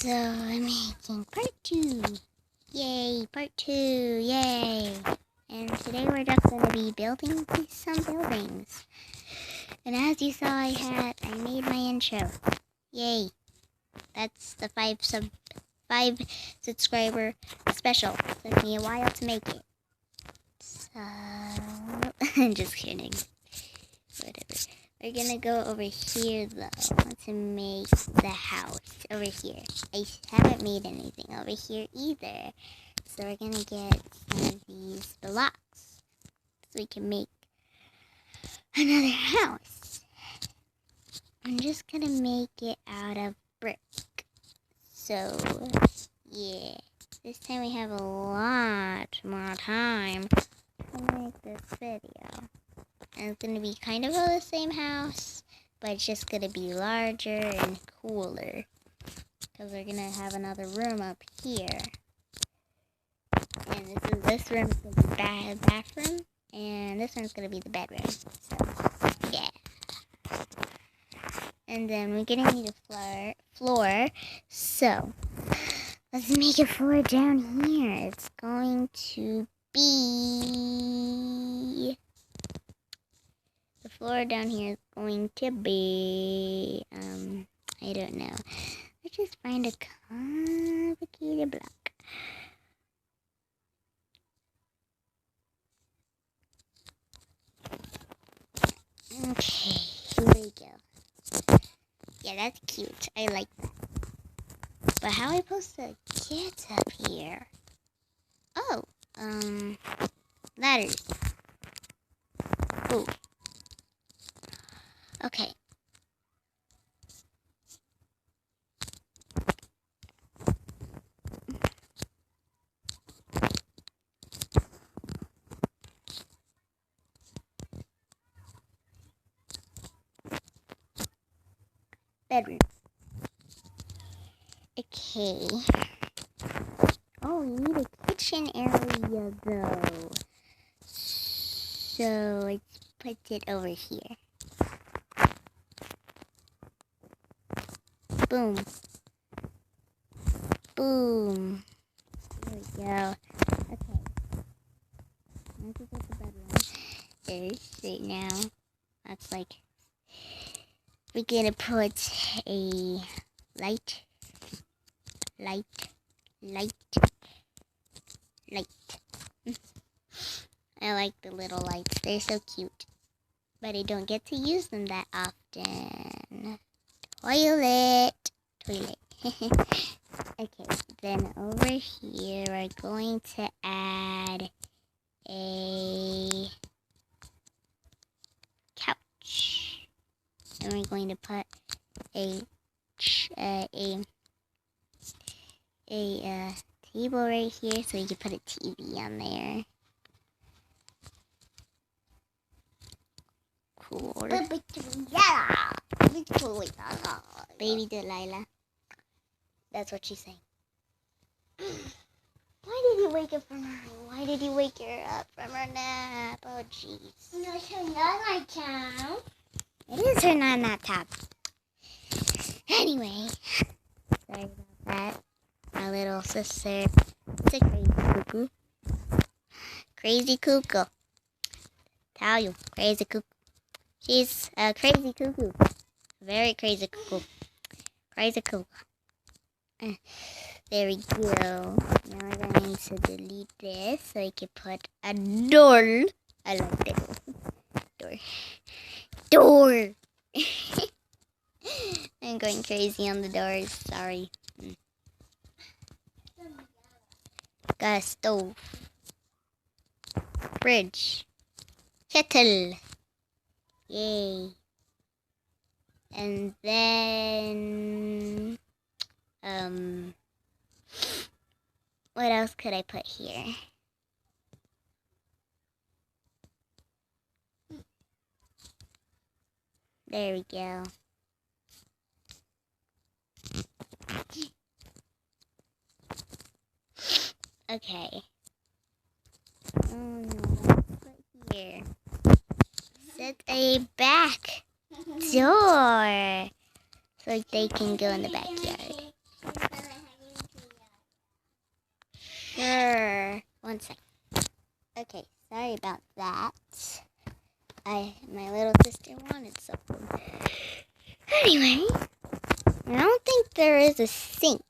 So I'm making part 2. Yay, part 2, yay. And today we're just going to be building some buildings. And as you saw, I made my intro. Yay. That's the 5 subscriber special. Took me a while to make it. So, I'm just kidding. Whatever. We're gonna go over here though to make the house over here. I haven't made anything over here either. So we're gonna get some of these blocks so we can make another house. I'm just gonna make it out of brick. So yeah, this time we have a lot more time to make this video. And it's going to be kind of the same house, but it's just going to be larger and cooler. Because we're going to have another room up here. And this room is going to be the bathroom, and this one's going to be the bedroom. So, yeah. And then we're going to need a floor. So, let's make a floor down here. It's going to be... The floor down here is going to be, I don't know. Let's just find a complicated block. Okay, here we go. Yeah, that's cute. I like that. But how am I supposed to get up here? Oh, ladders. Ooh. Okay. Bedroom. Okay. Oh, you need a kitchen area though. So let's put it over here. Boom. Boom. There we go. Okay. Let's look at the bedroom. There's right now. That's like... We're gonna put a light. I like the little lights. They're so cute. But I don't get to use them that often. Toilet. Okay, then over here we're going to add a couch. And we're going to put a table right here so we can put a TV on there. Cool. Baby Delilah. That's what she's saying. Why did you wake up from her? Why did you wake her up from her nap? Oh, jeez. No, it's her nap time. It is her nap time. Anyway, sorry about that. My little sister. It's a crazy cuckoo. Crazy cuckoo. Tell you, crazy cuckoo. She's a crazy cuckoo. Very crazy cuckoo. Crazy cuckoo. There we go. Now we're going to delete this so we can put a door. I like that. Door. I'm going crazy on the doors. Sorry. Got a stove. Fridge. Kettle. Yay. And then, what else could I put here? There we go. Okay. Oh no, put here. Set a back door so they can go in the backyard. One second. Okay, sorry about that. My little sister wanted something. Anyway, I don't think there is a sink.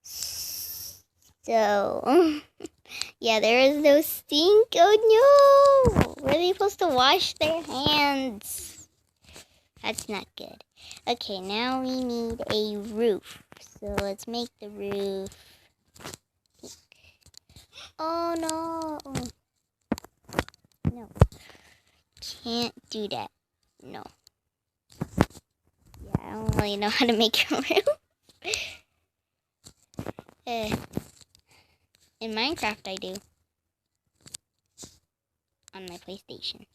So, yeah, there is no sink. Oh no! Were they supposed to wash their hands? That's not good. Okay, now we need a roof. So let's make the roof pink. Oh no! No. Can't do that. No. Yeah, I don't really know how to make a roof. In Minecraft I do. On my PlayStation.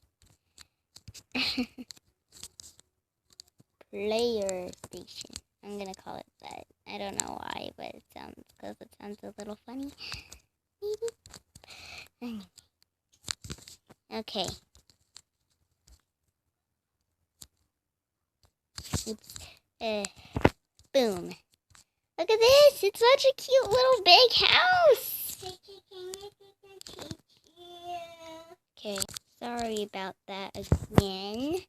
Player station. I'm gonna call it that. I don't know why, but it sounds a little funny. Maybe. Okay. Oops. Boom. Look at this. It's such a cute little big house. Okay. Sorry about that again.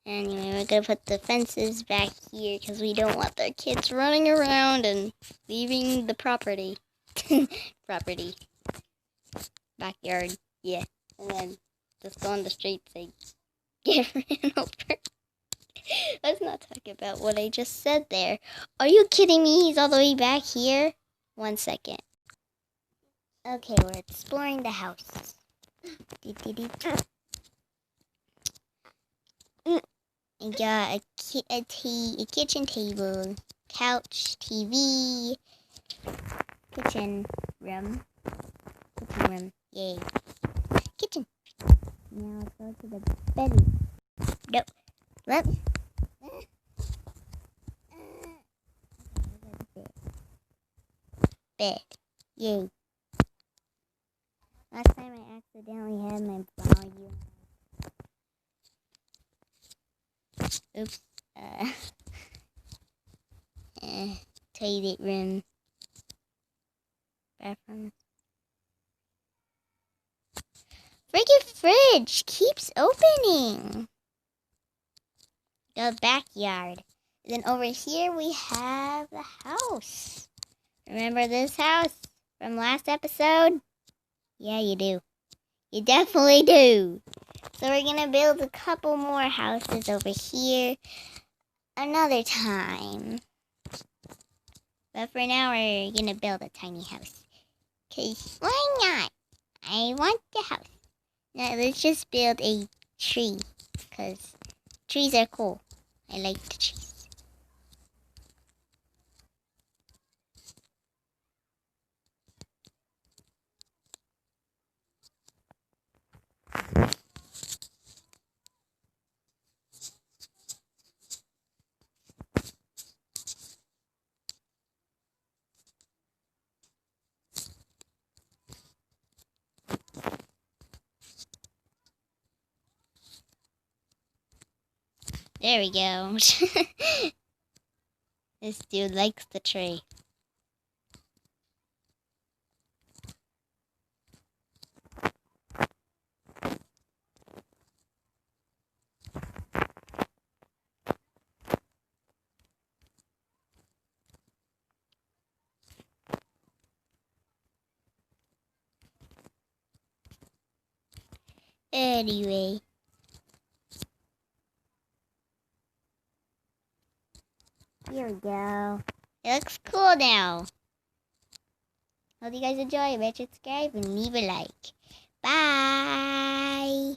Anyway, we're gonna put the fences back here because we don't want the kids running around and leaving the property. Property. Backyard. Yeah. And then just go on the street and get ran over. Let's not talk about what I just said there. Are you kidding me? He's all the way back here? 1 second. Okay, we're exploring the house. I got a kitchen table, couch, TV, kitchen room, yay, kitchen. Now let's go to the bedroom. Nope. Let me. Bed. Yay. Last time I accidentally had my volume. Oops. Toilet room. Bathroom. Freaking fridge keeps opening. The backyard. Then over here we have the house. Remember this house from last episode? Yeah, you do. You definitely do. So we're going to build a couple more houses over here another time. But for now, we're going to build a tiny house. Because why not? I want the house. Now let's just build a tree. Because trees are cool. I like the trees. There we go. This dude likes the tree. Anyway. Here we go. It looks cool now. Hope you guys enjoy. Subscribe and leave a like. Bye.